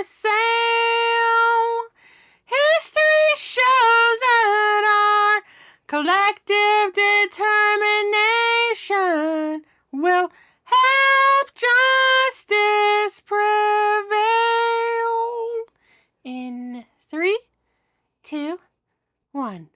sale. History shows that our collective determination will help justice prevail. In 3, 2, 1.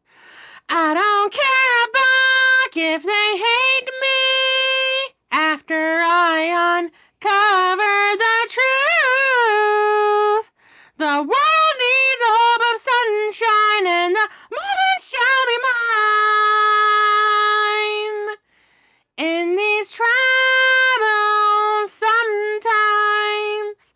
I don't care about if they hate me after I uncover the truth. The world needs a hope of sunshine, and the moment shall be mine. In these troublesome times.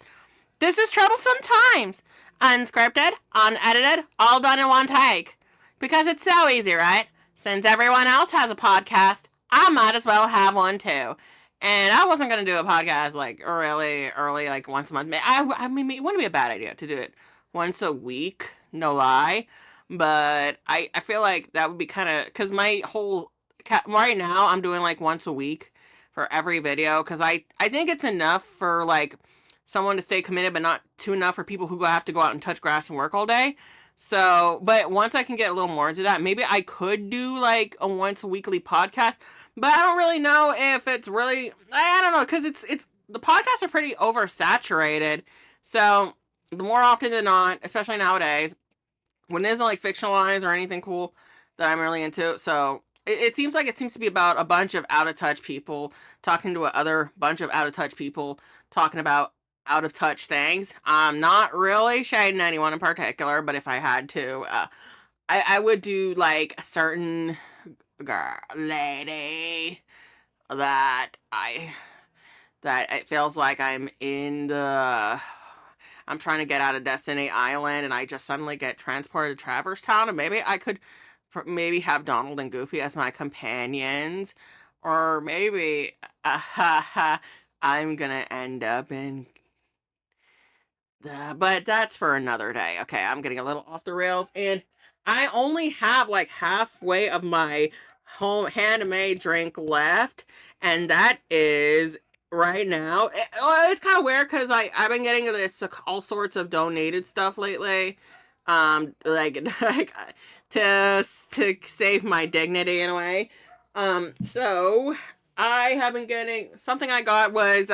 This is Troublesome Times. Unscripted, unedited, all done in one take. Because it's so easy, right? Since everyone else has a podcast, I might as well have one too. And I wasn't going to do a podcast like really early, like once a month. I mean, it wouldn't be a bad idea to do it once a week, no lie. But I feel like that would be kind of, because my whole, right now I'm doing like once a week for every video. Because I think it's enough for like someone to stay committed, but not too enough for people who have to go out and touch grass and work all day. So, but once I can get a little more into that, maybe I could do like a once a weekly podcast. But I don't really know if it's really, I don't know, because it's the podcasts are pretty oversaturated. So the more often than not, especially nowadays, when it isn't like fictionalized or anything cool that I'm really into. So it seems like it seems to be about a bunch of out of touch people talking to other bunch of out of touch people talking about out of touch things. I'm not really shading anyone in particular, but if I had to, I would do like a certain girl lady that it feels like I'm trying to get out of Destiny Island and I just suddenly get transported to Traverse Town, and maybe I could have Donald and Goofy as my companions, or maybe I'm gonna end up in but that's for another day. Okay, I'm getting a little off the rails, and I only have like halfway of my home handmade drink left, and that is right now. It's kind of weird because I've been getting this all sorts of donated stuff lately, like to save my dignity in a way. So I have been getting something I got was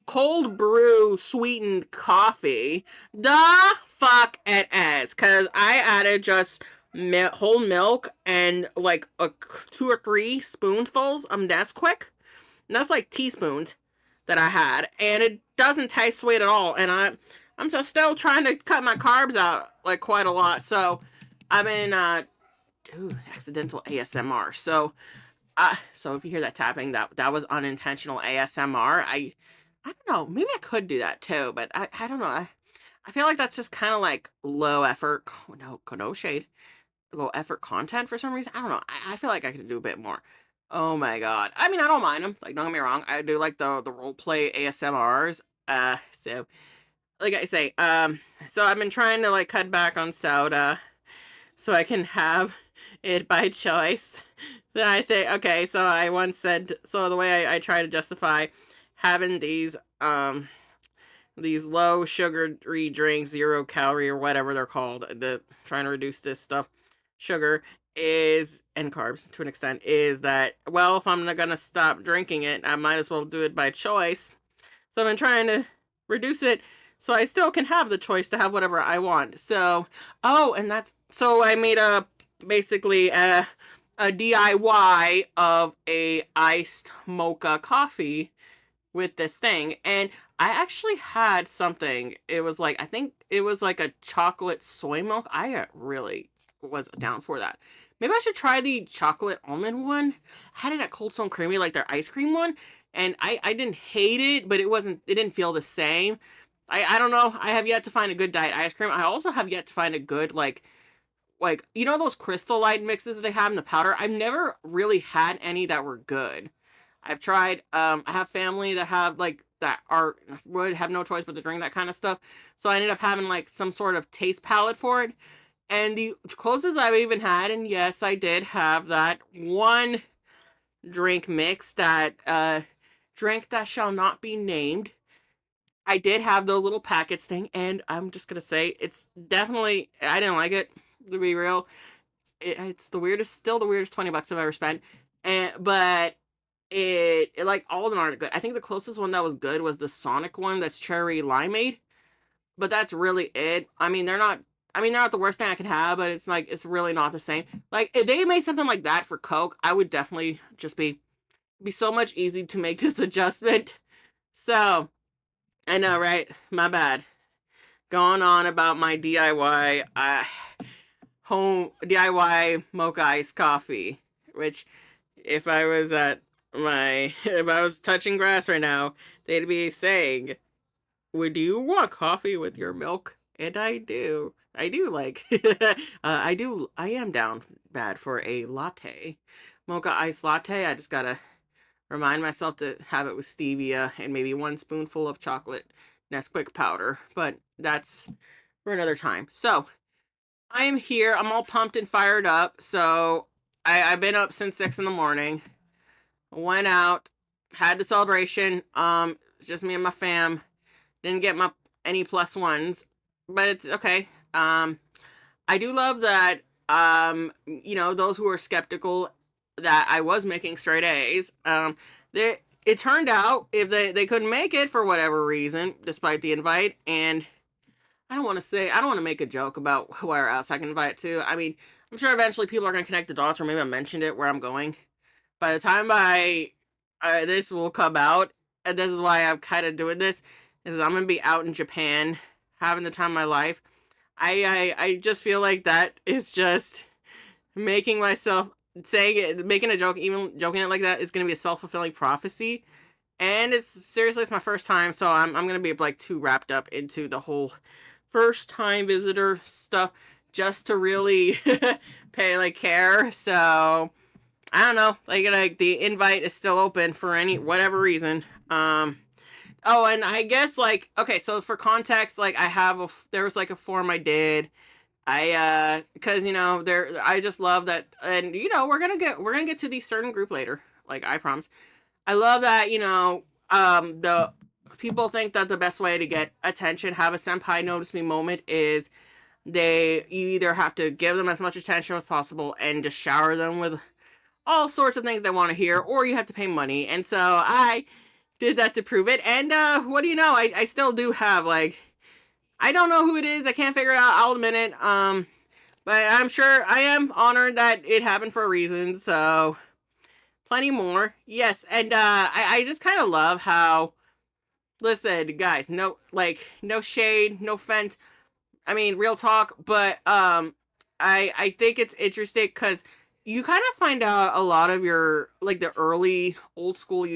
cold brew sweetened coffee. The fuck it is. Because I added just whole milk and like 2 or 3 spoonfuls of Nesquik. And that's like teaspoons that I had. And it doesn't taste sweet at all. And I'm just still trying to cut my carbs out like quite a lot. So I've been, accidental ASMR. So if you hear that tapping, that was unintentional ASMR. I don't know. Maybe I could do that too, but I don't know. I feel like that's just kind of like low effort. No shade. Low effort content for some reason. I don't know. I feel like I could do a bit more. Oh my god. I mean, I don't mind them. Like, don't get me wrong. I do like the role play ASMRs. So like I say, so I've been trying to like cut back on soda so I can have it by choice. Then I think, okay, so I once said, so the way I try to justify having these low sugary drinks, 0 calorie or whatever they're called, trying to reduce this stuff, sugar is, and carbs to an extent, is that, well, if I'm not gonna stop drinking it, I might as well do it by choice. So I've been trying to reduce it so I still can have the choice to have whatever I want. So, so I made basically a DIY of a iced mocha coffee with this thing, and I actually had something. It was like, I think it was like a chocolate soy milk. I really was down for that. Maybe I should try the chocolate almond one. I had it at Cold Stone Creamery, like their ice cream one, and I didn't hate it, but it didn't feel the same. I don't know. I have yet to find a good diet ice cream. I also have yet to find a good like you know those Crystal Light mixes that they have in the powder? I've never really had any that were good. I've tried, I have family that would have no choice but to drink that kind of stuff. So I ended up having like some sort of taste palette for it. And the closest I've even had, and yes, I did have that one drink mix, that drink that shall not be named. I did have those little packets thing, and I'm just gonna say it's definitely I didn't like it, to be real. It's the weirdest, still the weirdest $20 I've ever spent. And but like all of them aren't good. I think the closest one that was good was the Sonic one that's cherry limeade, but that's really it. I mean, they're not the worst thing I could have, but it's like it's really not the same. Like if they made something like that for Coke, I would definitely just be so much easy to make this adjustment. So I know, right? My bad. Going on about my DIY home DIY mocha iced coffee, which if I was at if I was touching grass right now, they'd be saying, would you want coffee with your milk? And I do. I do like I am down bad for a latte. Mocha iced latte. I just gotta remind myself to have it with stevia and maybe one spoonful of chocolate Nesquik powder. But that's for another time. So I am here. I'm all pumped and fired up. So I've been up since 6 in the morning. Went out, had the celebration. It's just me and my fam. Didn't get my any plus ones, but it's okay. I do love that. Those who are skeptical that I was making straight A's. It turned out if they couldn't make it for whatever reason, despite the invite, and I don't want to make a joke about where else I can invite to. I mean, I'm sure eventually people are going to connect the dots, or maybe I mentioned it where I'm going. By the time this will come out, and this is why I'm kind of doing this, is I'm going to be out in Japan having the time of my life. I just feel like that is just making myself saying it, making a joke, even joking it like that is going to be a self-fulfilling prophecy. And it's my first time, so I'm going to be like too wrapped up into the whole first time visitor stuff just to really care. So I don't know, like the invite is still open for any whatever reason. Oh, and I guess okay, so for context, there was like a form I did. Because I just love that, and we're gonna get to the certain group later. Like I promise. I love that the people think that the best way to get attention, have a senpai notice me moment, is you either have to give them as much attention as possible and just shower them with all sorts of things they want to hear, or you have to pay money. And so I did that to prove it. And what do you know? I still do have I don't know who it is. I can't figure it out. I'll admit it. But I'm sure I am honored that it happened for a reason. So plenty more. Yes, and I just kind of love how. Listen, guys. No shade, no offense. I mean, real talk. But I think it's interesting because you kind of find out a lot of your the early old school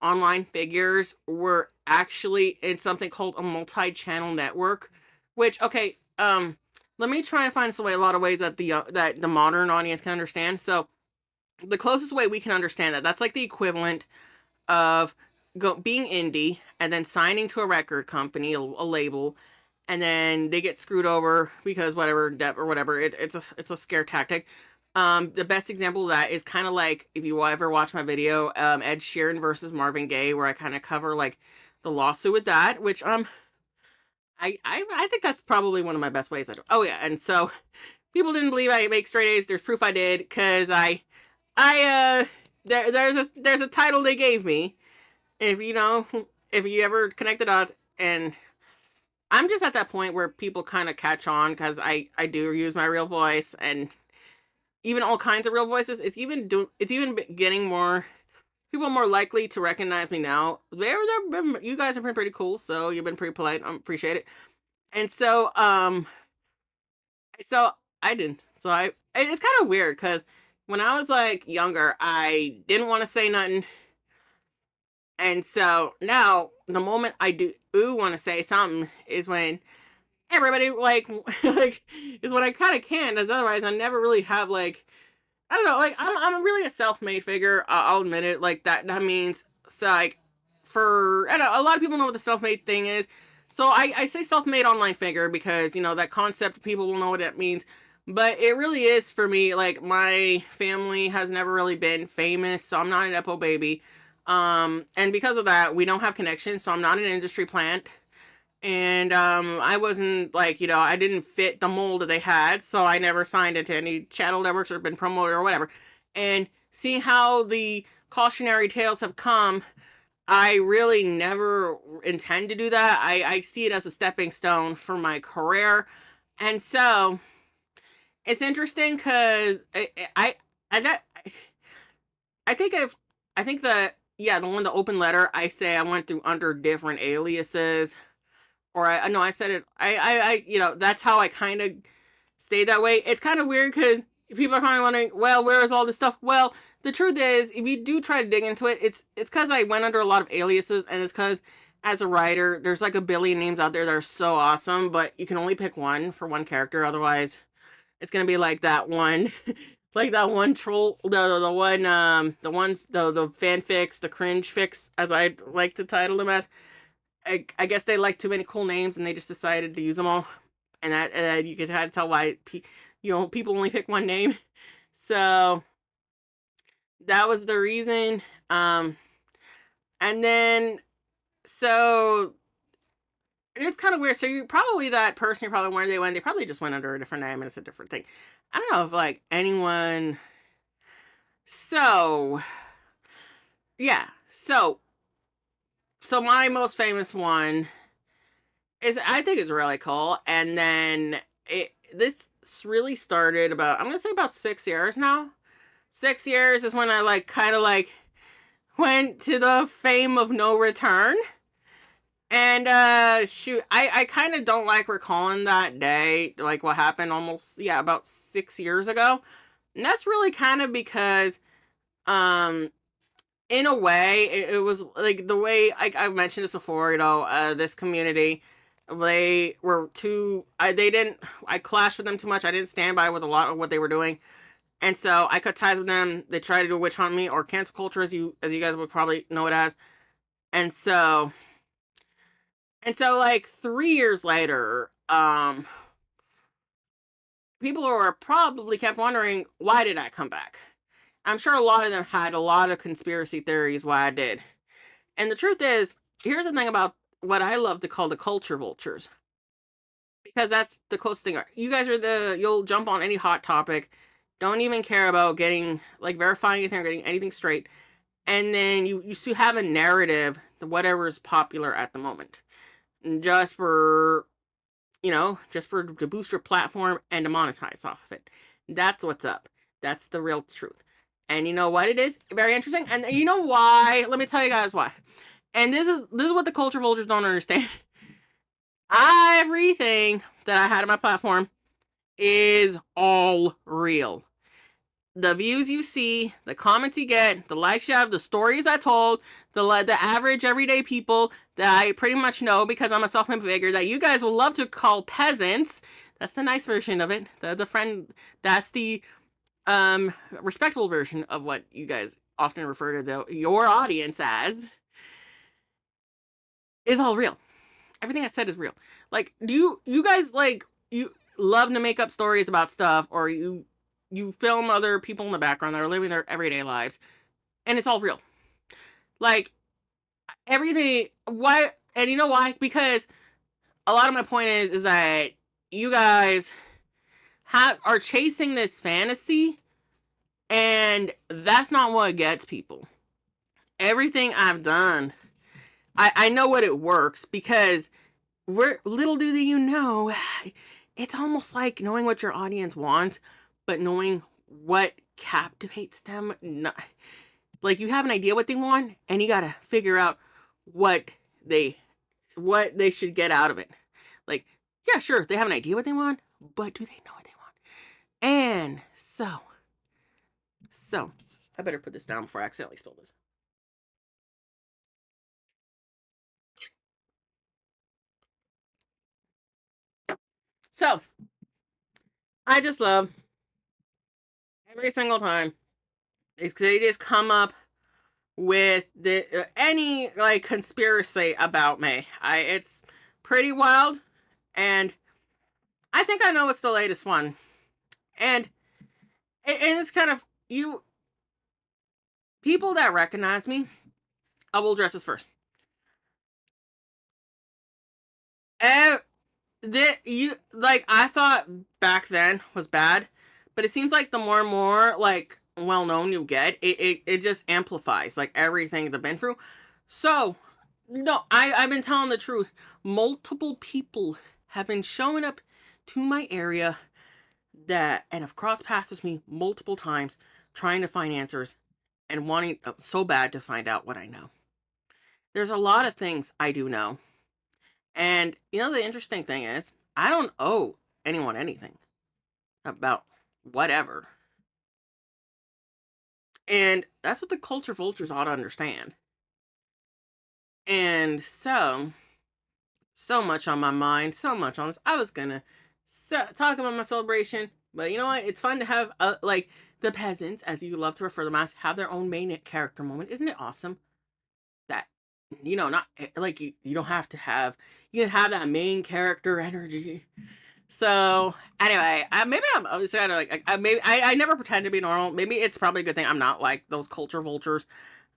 online figures were actually in something called a multi-channel network, which let me try and find a lot of ways that the modern audience can understand. So the closest way we can understand that's like the equivalent of being indie and then signing to a record company, a label, and then they get screwed over because whatever debt or whatever. It's a scare tactic. The best example of that is kind of like if you ever watch my video, Ed Sheeran versus Marvin Gaye, where I kind of cover the lawsuit with that, which I think that's probably one of my best ways. Oh yeah, and so people didn't believe I make straight A's. There's proof I did because there's a title they gave me. If you ever connect the dots, and I'm just at that point where people kind of catch on because I do use my real voice and even all kinds of real voices. It's even getting more people more likely to recognize me now. You guys have been pretty cool, so you've been pretty polite. I appreciate it. And so I didn't. So it's kind of weird because when I was younger, I didn't want to say nothing. And so now the moment I do want to say something is when everybody is when I kind of can, as otherwise I never really have I don't know, I'm really a self-made figure. I'll admit it. That means for I don't know, a lot of people know what the self-made thing is. So I say self-made online figure because that concept, people will know what it means. But it really is for me. My family has never really been famous, so I'm not an Nepo baby. And because of that, we don't have connections, so I'm not an industry plant. And I wasn't like, I didn't fit the mold that they had, so I never signed into any channel networks or been promoted or whatever. And seeing how the cautionary tales have come, I really never intend to do that. I see it as a stepping stone for my career. And so it's interesting because I, I think I think the one, the open letter, I say I went through under different aliases, or I said it, that's how I kind of stayed that way. It's kind of weird because people are kind of wondering, well, where is all this stuff? Well, the truth is, if you do try to dig into it, it's because I went under a lot of aliases, and it's because as a writer, there's like a billion names out there that are so awesome, but you can only pick one for one character. Otherwise, it's gonna be like that one, like that one troll, the fanfics, the cringe fix, as I like to title them as. I guess they like too many cool names, and they just decided to use them all, and that you can kind of tell why people only pick one name. So that was the reason. And then so it's kind of weird. So you probably, that person, you're probably where they went. They probably just went under a different name, and it's a different thing. I don't know if like anyone. So yeah. So my most famous one is, I think, is really cool. And then this really started about, I'm gonna say about 6 years now. 6 years is when I like kind of like went to the fame of no return. And shoot, I kind of don't like recalling that day, like what happened almost, about 6 years ago. And that's really kind of because in a way, it was like the way I've mentioned this before. This community, they were too. I clashed with them too much. I didn't stand by with a lot of what they were doing, and so I cut ties with them. They tried to do witch hunt me, or cancel culture, as you guys would probably know it as. And so like 3 years later, people are probably kept wondering, why did I come back? I'm sure a lot of them had a lot of conspiracy theories why I did. And the truth is, here's the thing about what I love to call the culture vultures. Because that's the closest thing. You guys are you'll jump on any hot topic, don't even care about getting, like, verifying anything or getting anything straight. And then you still have a narrative, whatever is popular at the moment. Just for, to boost your platform and to monetize off of it. That's what's up. That's the real truth. And you know what it is? Very interesting. And you know why? Let me tell you guys why. And this is what the culture vultures don't understand. Everything that I had on my platform is all real. The views you see, the comments you get, the likes you have, the stories I told, the average everyday people that I pretty much know because I'm a self-made figure that you guys will love to call peasants. That's the nice version of it. The friend, that's the respectful version of what you guys often refer to your audience as, is all real. Everything I said is real. Like, do you guys, like, you love to make up stories about stuff, or you film other people in the background that are living their everyday lives, and it's all real. Like, everything. Why? And you know why? Because a lot of my point is that you guys are chasing this fantasy, and that's not what gets people. Everything I've done, I know what it works, because little do you know, it's almost like knowing what your audience wants, but knowing what captivates them. Like, you have an idea what they want, and you gotta figure out what they should get out of it. Like, yeah, sure, they have an idea what they want, but do they know what they want? And so I better put this down before I accidentally spill this. So I just love every single time they just come up with any like conspiracy about me. It's pretty wild, and I think I know what's the latest one. And it's kind of, people that recognize me, I will address this first. Eh, I thought back then was bad, but it seems like the more and more like well known you get, it just amplifies like everything they've been through. So no, I've been telling the truth. Multiple people have been showing up to my area that and have crossed paths with me multiple times, trying to find answers and wanting so bad to find out what I know. There's a lot of things I do know. And you know, the interesting thing is, I don't owe anyone anything about whatever. And that's what the culture vultures ought to understand. And so much on my mind, so much on this. I was gonna talk about my celebration, but you know what? It's fun to have, like, the peasants, as you love to refer to them as, have their own main character moment. Isn't it awesome? That, not like you don't have to have, you can have that main character energy. So anyway, maybe I'm just kind of like maybe I never pretend to be normal. Maybe it's probably a good thing I'm not like those culture vultures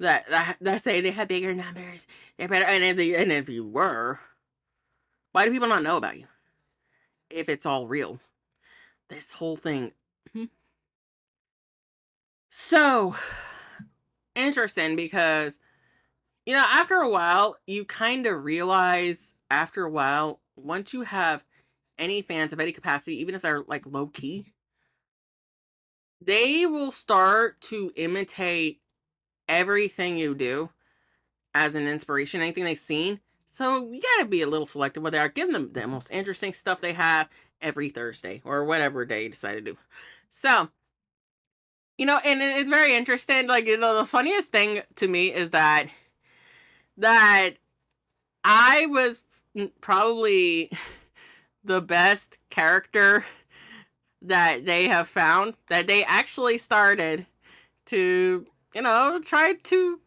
that say they have bigger numbers. They're better, and if you were, why do people not know about you? If it's all real, this whole thing. So interesting because after a while you kind of realize after a while once you have any fans of any capacity, even if they're like low key, they will start to imitate everything you do as an inspiration, anything they've seen. So you gotta be a little selective with they are. Give them the most interesting stuff they have every Thursday or whatever day you decide to do. So, and it's very interesting. Like, the funniest thing to me is that I was probably the best character that they have found, that they actually started to, try to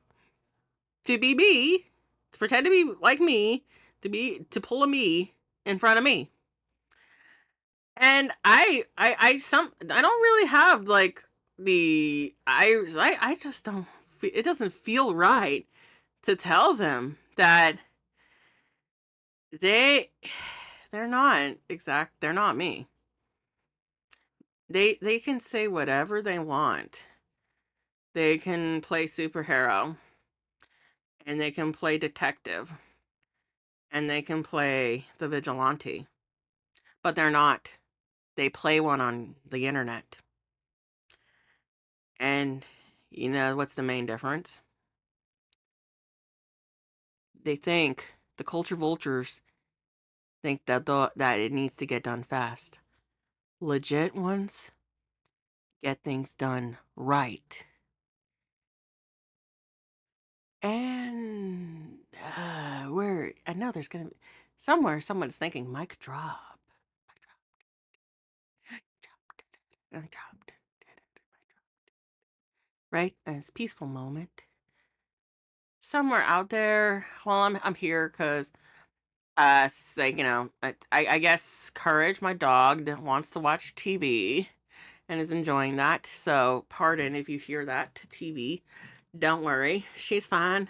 be me, to pretend to be like me, to pull a me in front of me. And I don't really have like I just don't, it doesn't feel right to tell them that they're not me. They can say whatever they want. They can play superhero, and they can play detective, and they can play the vigilante, but they're not. They play one on the internet. And you know what's the main difference? They think, the culture vultures think that it needs to get done fast. Legit ones get things done right. And where I know there's gonna be somewhere someone's thinking mic drop. Right? And it's a peaceful moment. Somewhere out there, well, I'm here because like, I guess Courage, my dog, wants to watch TV and is enjoying that. So pardon if you hear that TV. Don't worry, she's fine.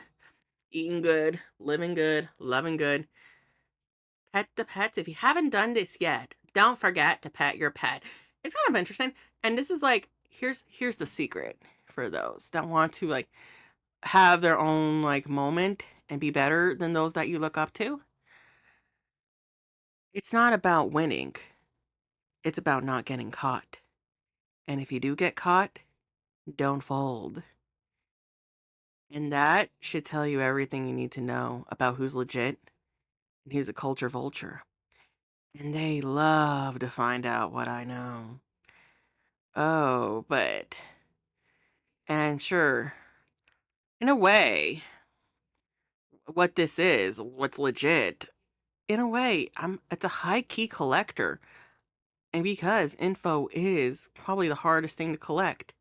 Eating good, living good, loving good. Pet the pets. If you haven't done this yet, don't forget to pet your pet. It's kind of interesting. And this is like, here's the secret for those that want to like have their own like moment and be better than those that you look up to. It's not about winning. It's about not getting caught. And if you do get caught, don't fold. And that should tell you everything you need to know about who's legit and who's a culture vulture. And they love to find out what I know. Oh, and I'm sure, in a way, what this is, what's legit, in a way, it's a high key collector. And because info is probably the hardest thing to collect.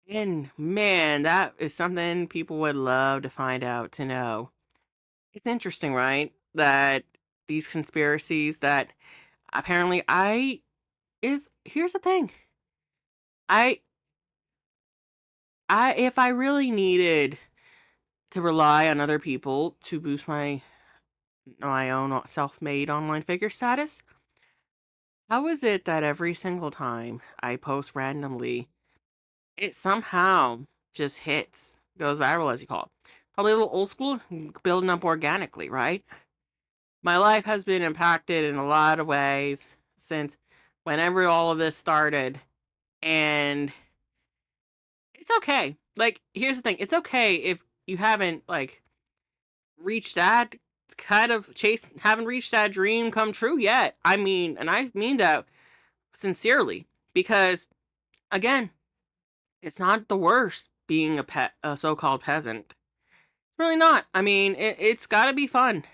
And man, that is something people would love to find out, to know. It's interesting, right? That these conspiracies that apparently here's the thing. I if I really needed to rely on other people to boost my own self-made online figure status? How is it that every single time I post randomly, it somehow just hits, goes viral as you call it? Probably a little old school, building up organically, right? My life has been impacted in a lot of ways since whenever all of this started, and it's okay. Like, here's the thing, it's okay if you haven't, like, reached that haven't reached that dream come true yet. I mean, and I mean that sincerely, because again, it's not the worst being a so-called peasant. It's really not. I mean, it's got to be fun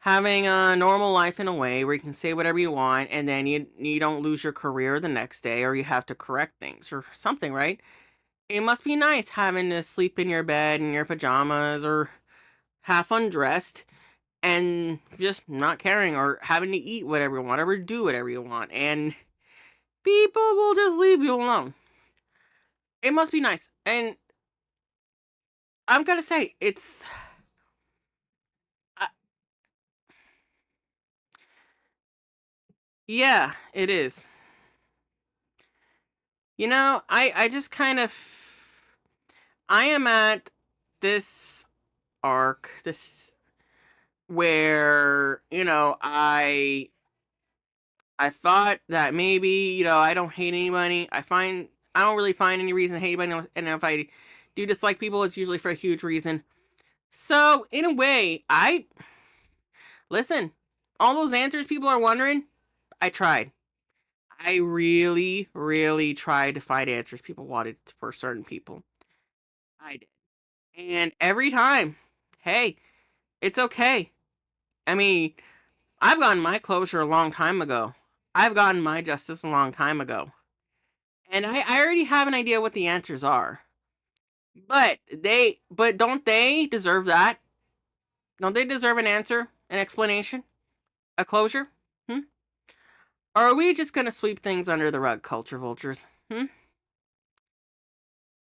having a normal life in a way where you can say whatever you want, and then you don't lose your career the next day, or you have to correct things or something, right? It must be nice having to sleep in your bed in your pajamas or half undressed and just not caring, or having to eat whatever you want, or do whatever you want, and people will just leave you alone. It must be nice. And I'm gonna say, uh, yeah, it is. I just kind of, I am at this arc, this, where, I thought that maybe, I don't hate anybody. I don't really find any reason to hate anybody, and if I do dislike people, it's usually for a huge reason. So, in a way, listen, all those answers people are wondering, I tried. I really, really tried to find answers people wanted for certain people. I did. And every time, hey, it's okay. I mean, I've gotten my closure a long time ago. I've gotten my justice a long time ago. And I already have an idea what the answers are. But don't they deserve that? Don't they deserve an answer, an explanation, a closure? Hmm? Or are we just gonna sweep things under the rug, culture vultures? Hmm?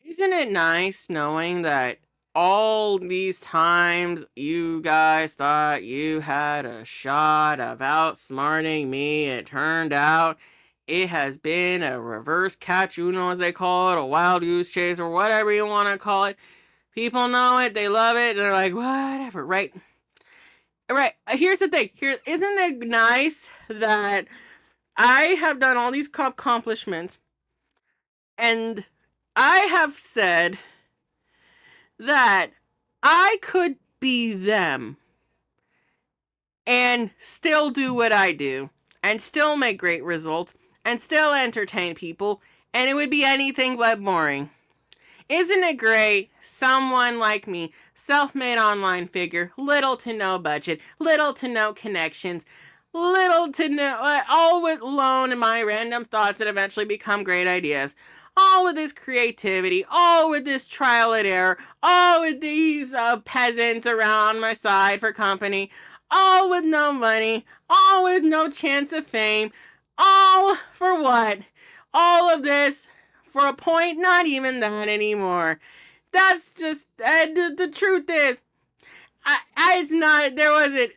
Isn't it nice knowing that all these times you guys thought you had a shot of outsmarting me, it turned out it has been a reverse catch uno, as they call it, a wild goose chase, or whatever you want to call it. People know it, they love it, and they're like, whatever, right? Right. Here's the thing. Isn't it nice that I have done all these accomplishments, and I have said that I could be them and still do what I do, and still make great results, and still entertain people, and it would be anything but boring. Isn't it great? Someone like me, self-made online figure, little to no budget, little to no connections, little to no, all with alone in my random thoughts that eventually become great ideas. All with this creativity, all with this trial and error, all with these peasants around my side for company, all with no money, all with no chance of fame, all for what? All of this for a point, not even that anymore. That's just, the truth is, it's not, there wasn't,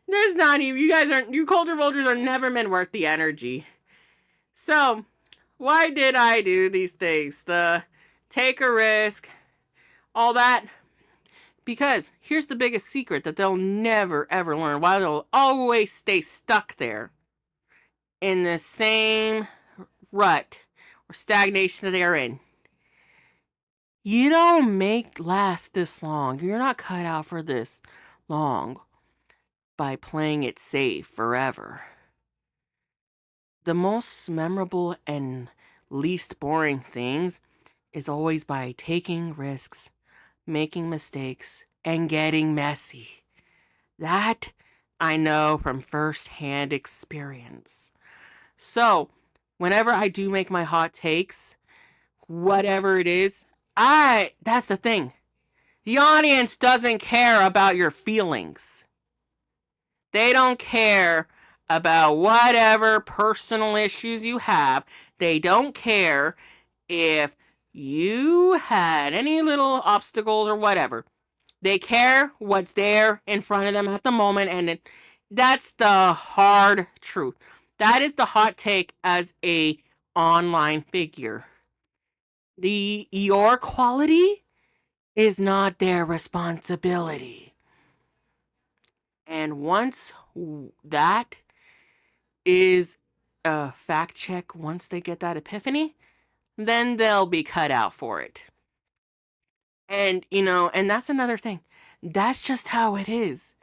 there's not even, you culture vultures are never been worth the energy. So, why did I do these things? The take a risk, all that. Because here's the biggest secret that they'll never ever learn, why they'll always stay stuck there in the same rut or stagnation that they're in. You don't last this long. You're not cut out for this long by playing it safe forever. The most memorable and least boring things is always by taking risks, making mistakes, and getting messy. That I know from first-hand experience. So, whenever I do make my hot takes, whatever it is, that's the thing. The audience doesn't care about your feelings. They don't care about whatever personal issues you have. They don't care if you had any little obstacles or whatever. They care what's there in front of them at the moment, and that's the hard truth. That is the hot take as a online figure. Your quality is not their responsibility. And once that is a fact check, once they get that epiphany, then they'll be cut out for it. And, and that's another thing. That's just how it is.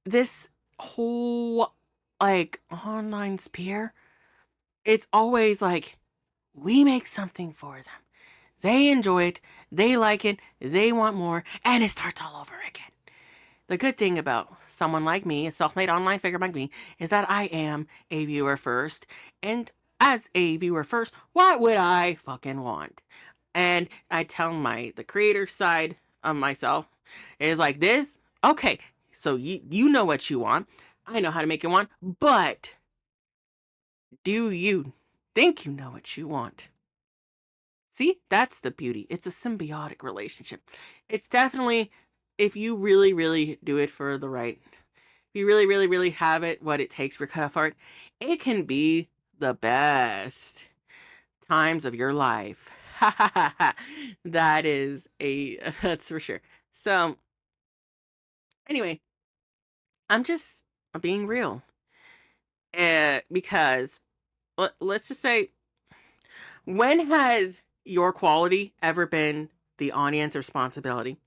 This whole, like, online sphere, it's always like, we make something for them. They enjoy it. They like it. They want more. And it starts all over again. The good thing about someone like me, a self-made online figure like me, is that I am a viewer first. And as a viewer first, what would I fucking want? And I tell the creator side of myself is like this. Okay, so you know what you want. I know how to make it want. But do you think you know what you want? See, that's the beauty. It's a symbiotic relationship. It's definitely, if you really, really do it for the right, if you really, really, really have it, what it takes for cut off art, it can be the best times of your life. That is that's for sure. So, anyway, I'm being real. Because, let's just say, when has your quality ever been the audience responsibility?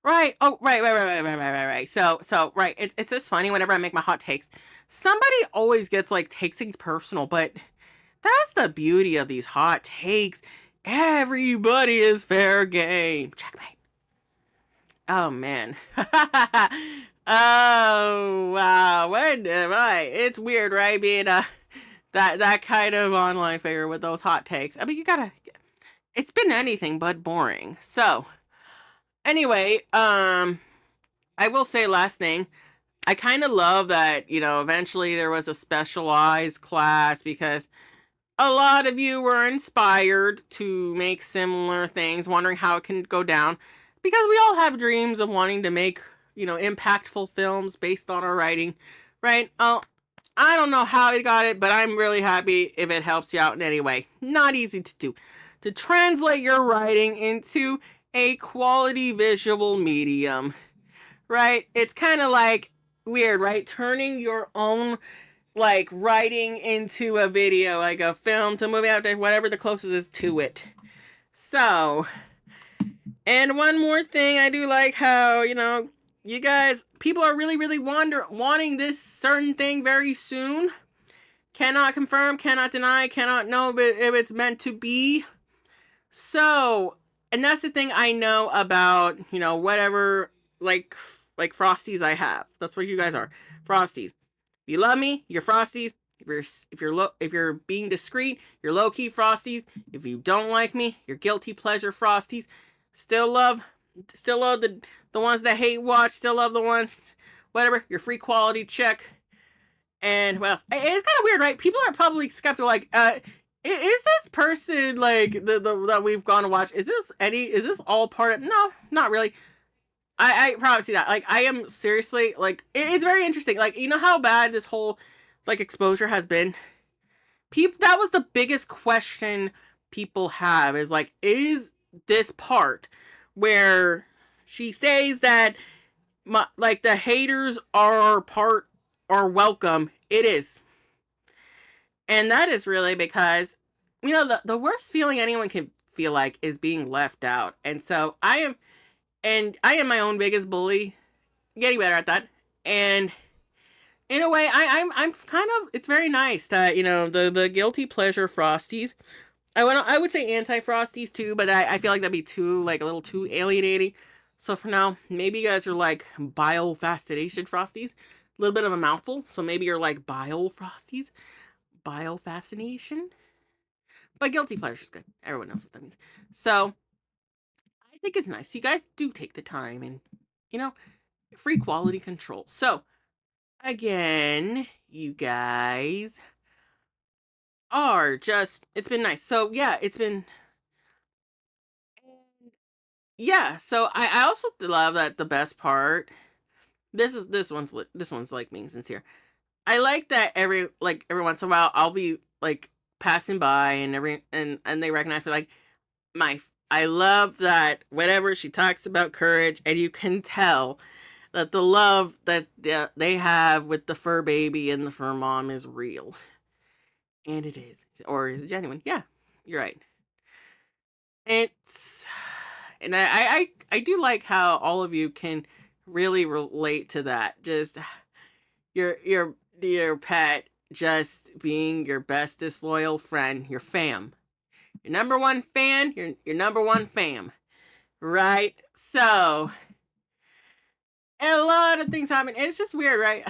Right. Oh, right. So, right. It's just funny whenever I make my hot takes. Somebody always gets like takes things personal, but that's the beauty of these hot takes. Everybody is fair game. Checkmate. Oh man. Oh wow. When am I? It's weird, right? Being that kind of online figure with those hot takes. I mean, you gotta. It's been anything but boring. So, anyway, I will say last thing. I kind of love that, eventually there was a specialized class because a lot of you were inspired to make similar things, wondering how it can go down. Because we all have dreams of wanting to make, impactful films based on our writing, right? Oh, I don't know how it got it, but I'm really happy if it helps you out in any way. Not easy to do. To translate your writing into a quality visual medium, right? It's kind of like weird, right? Turning your own like writing into a video, like a film to movie out, whatever the closest is to it. So, and one more thing, I do like how, you guys, people are really, really wanting this certain thing very soon. Cannot confirm, cannot deny, cannot know if it's meant to be. So, and that's the thing I know about, whatever, like Frosties I have. That's what you guys are. Frosties. If you love me, you're Frosties. If you're being discreet, you're low key Frosties. If you don't like me, you're guilty pleasure Frosties. Still love the ones that hate watch. Still love the ones, whatever. Your free quality check. And what else? It's kind of weird, right? People are probably skeptical, like, is this person like the that we've gone to watch? Is this all part of? No, not really. I probably see that. Like, I am seriously, like, it's very interesting. Like, you know how bad this whole, like, exposure has been? That was the biggest question people have is, like, is this part where she says that, the haters are welcome. It is. And that is really because, the worst feeling anyone can feel like is being left out. And so I am my own biggest bully, getting better at that. And in a way, I'm kind of, it's very nice that, the guilty pleasure Frosties. I would say anti-Frosties too, but I feel like that'd be too, like, a little too alienating. So for now, maybe you guys are like bile fascination Frosties. A little bit of a mouthful. So maybe you're like bile Frosties. Bile fascination. But guilty pleasure is good. Everyone knows what that means. So I think it's nice. You guys do take the time and, free quality control. So again, you guys are just, it's been nice. So yeah, it's been yeah, so I also love that the best part. This one's like being sincere. I like that every once in a while I'll be like passing by and and they recognize me like my I love that whenever she talks about courage and you can tell that the love that they have with the fur baby and the fur mom is real. And it is. Or is it genuine? Yeah, you're right. It's and I do like how all of you can really relate to that. Just your pet just being your bestest loyal friend, your fam. Your number one fan, your number one fam. Right? So and a lot of things happen. It's just weird, right?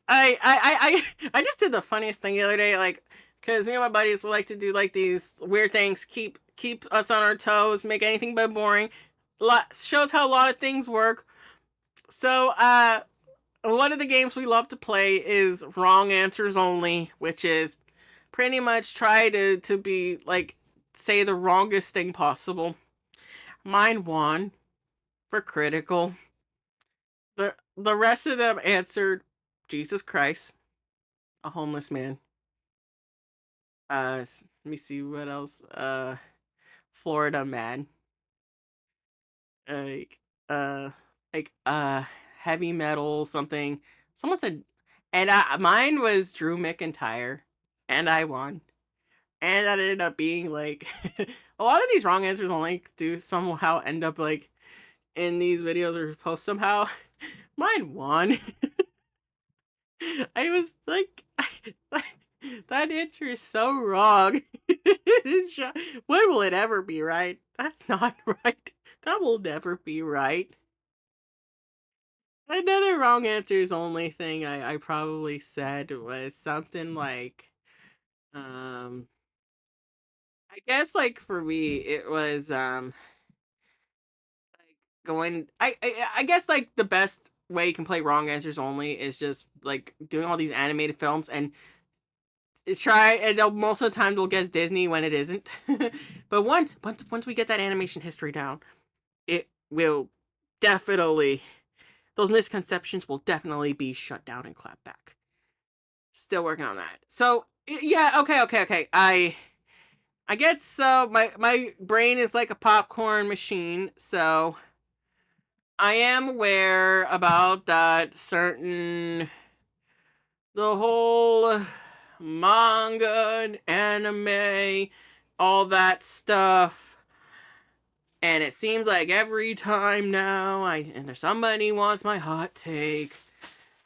I just did the funniest thing the other day, like, because me and my buddies would like to do like these weird things, keep us on our toes, make anything but boring. Shows how a lot of things work. So, one of the games we love to play is wrong answers only, which is pretty much try to be like say the wrongest thing possible. Mine won for critical. The rest of them answered Jesus Christ, a homeless man. Let me see what else. Florida man. Like uh heavy metal something. Someone said, and mine was Drew McIntyre, and I won. And that ended up being like a lot of these wrong answers only do somehow end up like in these videos or posts somehow. Mine won. I was like, that answer is so wrong. When will it ever be right? That's not right. That will never be right. Another wrong answers only thing I probably said was something like, I guess like for me it was like going I guess like the best way you can play wrong answers only is just like doing all these animated films and try and most of the time they'll guess Disney when it isn't. But once we get that animation history down, it will definitely those misconceptions will definitely be shut down and clapped back. Still working on that. So yeah, okay. I get so my brain is like a popcorn machine, so I am aware about that certain the whole manga and anime, all that stuff. And it seems like every time now and there's somebody wants my hot take.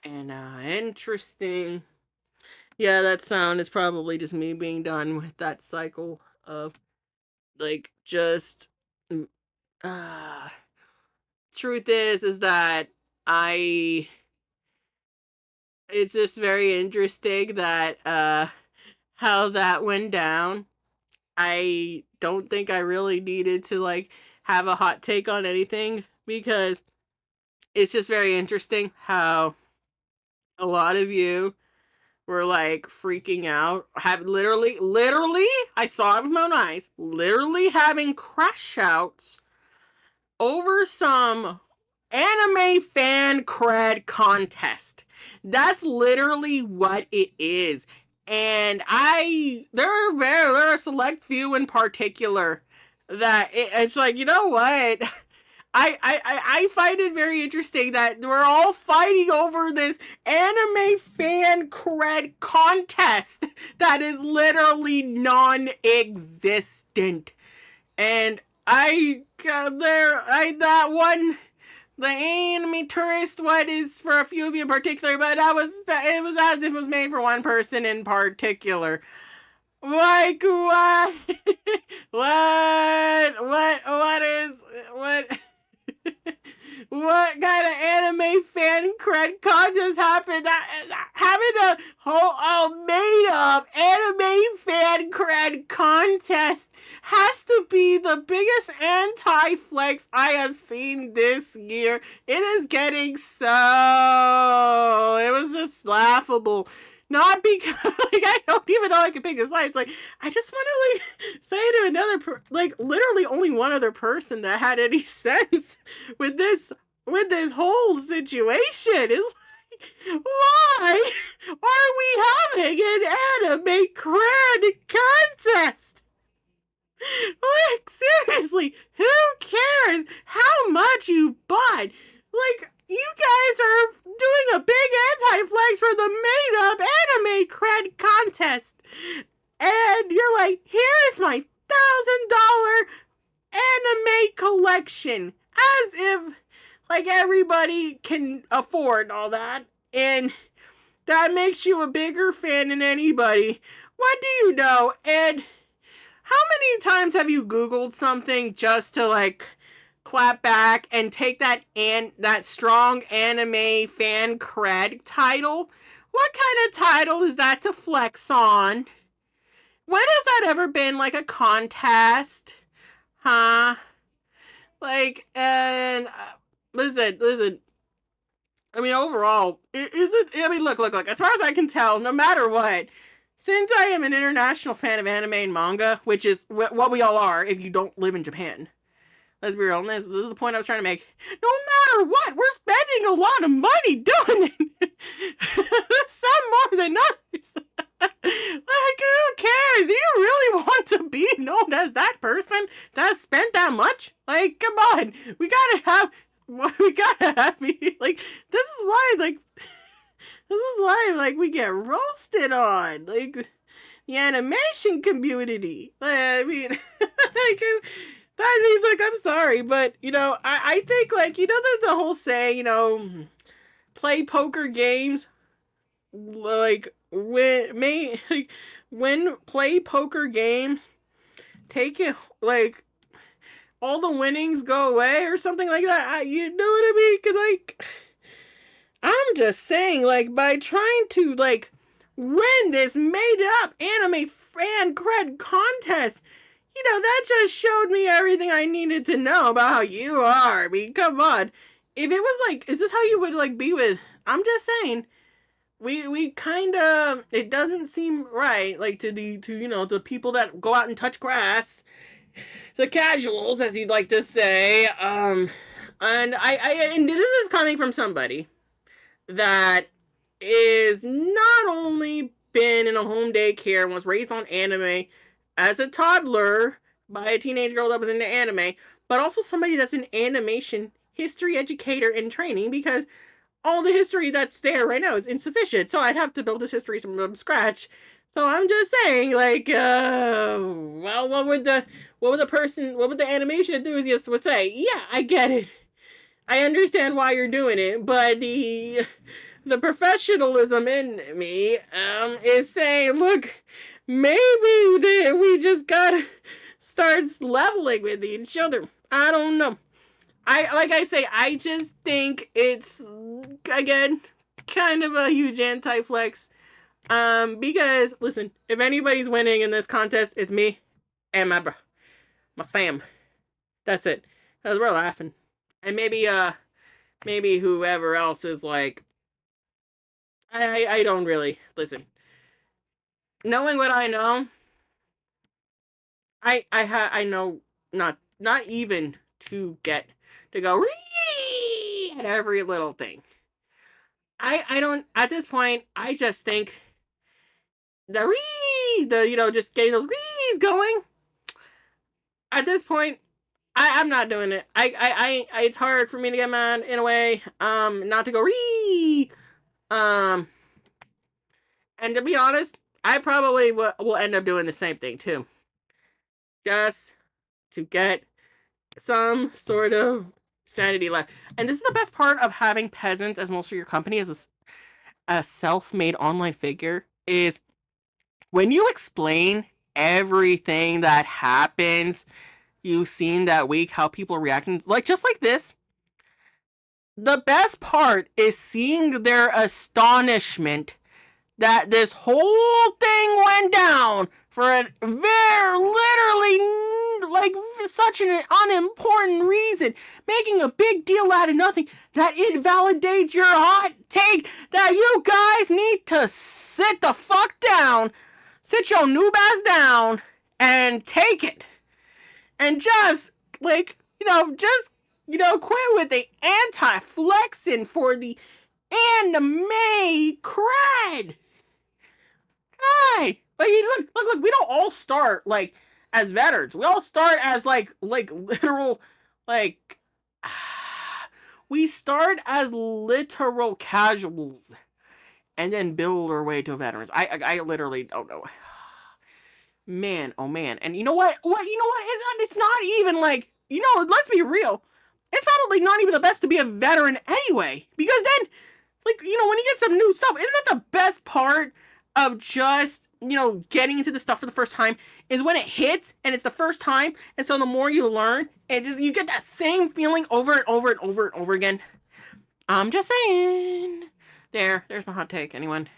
And interesting. Yeah, that sound is probably just me being done with that cycle of like just uh truth is that I it's just very interesting that how that went down. I don't think I really needed to like have a hot take on anything because it's just very interesting how a lot of you were like freaking out, have literally I saw it with my own eyes, literally having crash outs over some anime fan cred contest. That's literally what it is. And there are a select few in particular that it's like, you know what? I find it very interesting that we're all fighting over this anime fan cred contest that is literally non-existent. And that one, the anime tourist one is for a few of you in particular, but it was as if it was made for one person in particular. Like what? What what kind of anime fan cred contest happened? That having a whole made up anime fan cred contest has to be the biggest anti-flex I have seen this year. It is getting so... It was just laughable. Not because like I don't even know I can pick a side. It's like I just want to like say to another like literally only one other person that had any sense with this whole situation is like, why are we having an anime cred contest? Like, seriously, who cares how much you bought? Like, you guys are doing a big anti-flex for the made-up anime cred contest. And you're like, here's my $1,000 anime collection. As if, like, everybody can afford all that. And that makes you a bigger fan than anybody. What do you know? And how many times have you Googled something just to, like, clap back and take that strong anime fan cred title? What kind of title is that to flex on? When has that ever been, like, a contest? Huh? Like, and listen. I mean, overall, is it? I mean, look. As far as I can tell, no matter what, since I am an international fan of anime and manga, which is what we all are if you don't live in Japan. Let's be real, and this is the point I was trying to make. No matter what, we're spending a lot of money doing it. Some more than others. Like, who cares? Do you really want to be known as that person that spent that much? Like, come on. We gotta have, like, this is why, like, we get roasted on. Like, the animation community. I mean, like, I'm sorry, but, you know, I think, like, you know, the whole saying, you know, play poker games, like, when play poker games, take it, like, all the winnings go away, or something like that, you know what I mean? Because, like, I'm just saying, like, by trying to, like, win this made-up anime fan cred contest, you know, that just showed me everything I needed to know about how you are. I mean, come on. If it was like, is this how you would, like, be with, I'm just saying, we kind of, it doesn't seem right, like, to you know, the people that go out and touch grass, the casuals, as you'd like to say, and and this is coming from somebody that is not only been in a home daycare and was raised on anime as a toddler by a teenage girl that was into anime, but also somebody that's an animation history educator in training, because all the history that's there right now is insufficient, so I'd have to build this history from scratch. So I'm just saying, like, well, what would the animation enthusiast would say? Yeah, I get it. I understand why you're doing it, but the professionalism in me is saying, look, maybe we just gotta start leveling with each other. I don't know. I just think it's, again, kind of a huge anti-flex. Because, listen, if anybody's winning in this contest, it's me and my fam. That's it. Because we're laughing. And maybe whoever else is like, I don't really, listen. Knowing what I know, I know not even to get to go ree at every little thing. I don't, at this point, I just think the ree, you know, just getting those rees going. At this point, I'm not doing it. It's hard for me to get mad in a way, not to go ree, and to be honest, I probably will end up doing the same thing too. Just to get some sort of sanity left. And this is the best part of having peasants as most of your company as a self-made online figure, is when you explain everything that happens, you've seen that week, how people are reacting, like, just like this. The best part is seeing their astonishment that this whole thing went down for a very literally like such an unimportant reason, making a big deal out of nothing, that it validates your hot take that you guys need to sit the fuck down, sit your noob ass down, and take it. And just, like, quit with the anti-flexing for the anime cred. Hi! Like, look, we don't all start, like, as veterans. We all start as, like literal, like, we start as literal casuals and then build our way to veterans. I literally don't know. Man, oh man. And you know what? It's not even like, let's be real. It's probably not even the best to be a veteran anyway. Because then, like, when you get some new stuff, isn't that the best part of just, getting into the stuff for the first time, is when it hits and it's the first time, and so the more you learn, you get that same feeling over and over and over and over again. I'm just saying. There's my hot take. Anyone?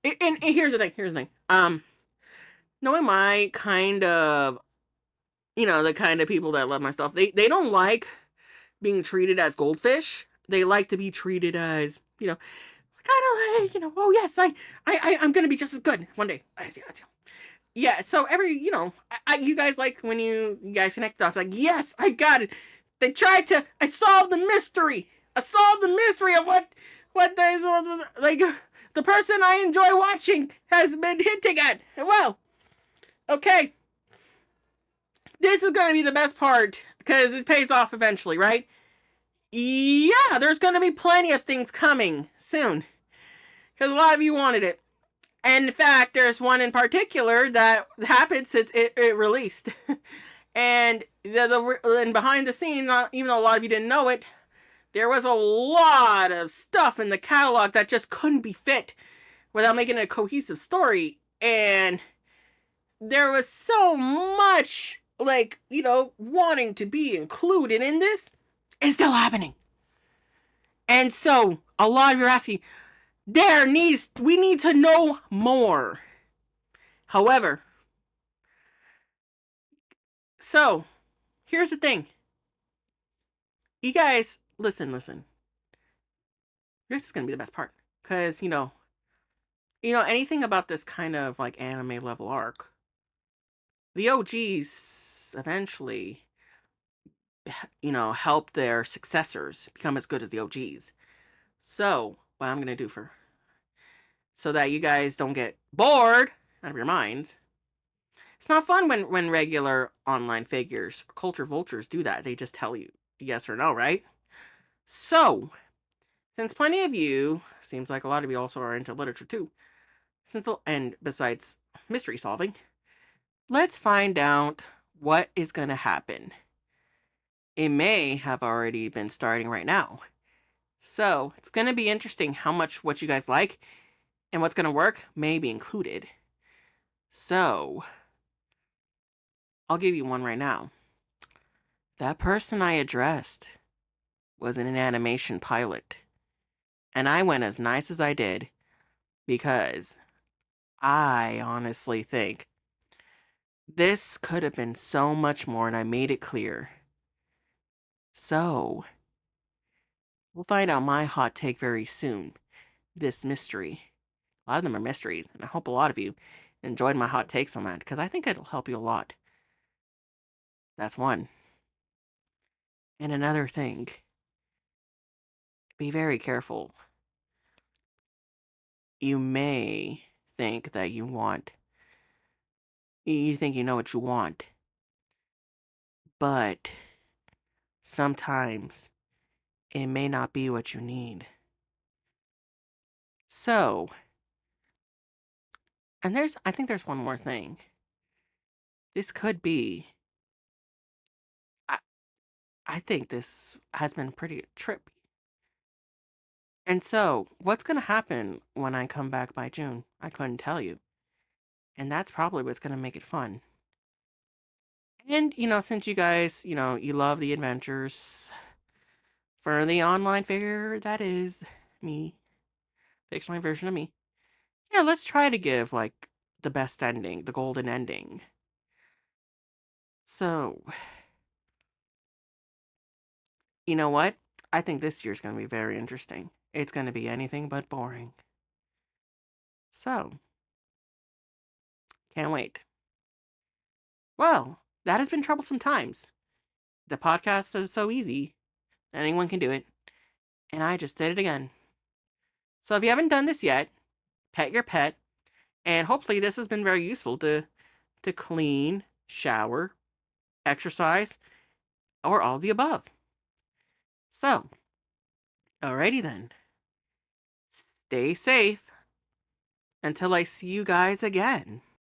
And here's the thing. Knowing my kind of, the kind of people that love my stuff, they don't like being treated as goldfish. They like to be treated as, kind of like, oh yes, I'm gonna be just as good one day. Yeah, so you guys, like, when you guys connect dots, like, yes, I got it. I solved the mystery. I solved the mystery of what this was, like, the person I enjoy watching has been hinting at. Well, okay. This is gonna be the best part, because it pays off eventually, right? Yeah, there's gonna be plenty of things coming soon, because a lot of you wanted it. And in fact, there's one in particular that happened since it released. And and behind the scenes, even though a lot of you didn't know it, there was a lot of stuff in the catalog that just couldn't be fit without making it a cohesive story. And there was so much, like, wanting to be included in this. It's still happening. And so, a lot of you are asking, we need to know more. However, so, here's the thing. You guys, listen. This is going to be the best part. Because, anything about this kind of, like, anime level arc, the OGs eventually, help their successors become as good as the OGs. So, what I'm going to do so that you guys don't get bored out of your minds. It's not fun when regular online figures, culture vultures, do that. They just tell you yes or no, right? So, since plenty of you, seems like a lot of you also are into literature too, and besides mystery solving, let's find out what is going to happen. It may have already been starting right now. So, it's going to be interesting how much what you guys like and what's going to work may be included. So, I'll give you one right now. That person I addressed was in an animation pilot. And I went as nice as I did because I honestly think this could have been so much more, and I made it clear. So, we'll find out my hot take very soon. This mystery. A lot of them are mysteries, and I hope a lot of you enjoyed my hot takes on that, because I think it'll help you a lot. That's one. And another thing. Be very careful. You may think that you think you know what you want. But sometimes it may not be what you need. So, and I think there's one more thing. This could be, I think this has been pretty trippy. And so, what's going to happen when I come back by June? I couldn't tell you. And that's probably what's going to make it fun. And, since you guys, you love the adventures for the online figure, that is me, fictional version of me. Yeah, let's try to give, like, the best ending, the golden ending. So, you know what? I think this year's going to be very interesting. It's going to be anything but boring. So, can't wait. Well, that has been Troublesome Times. The podcast that is so easy, anyone can do it. And I just did it again. So if you haven't done this yet, pet your pet. And hopefully this has been very useful to clean, shower, exercise, or all the above. So, alrighty then. Stay safe until I see you guys again.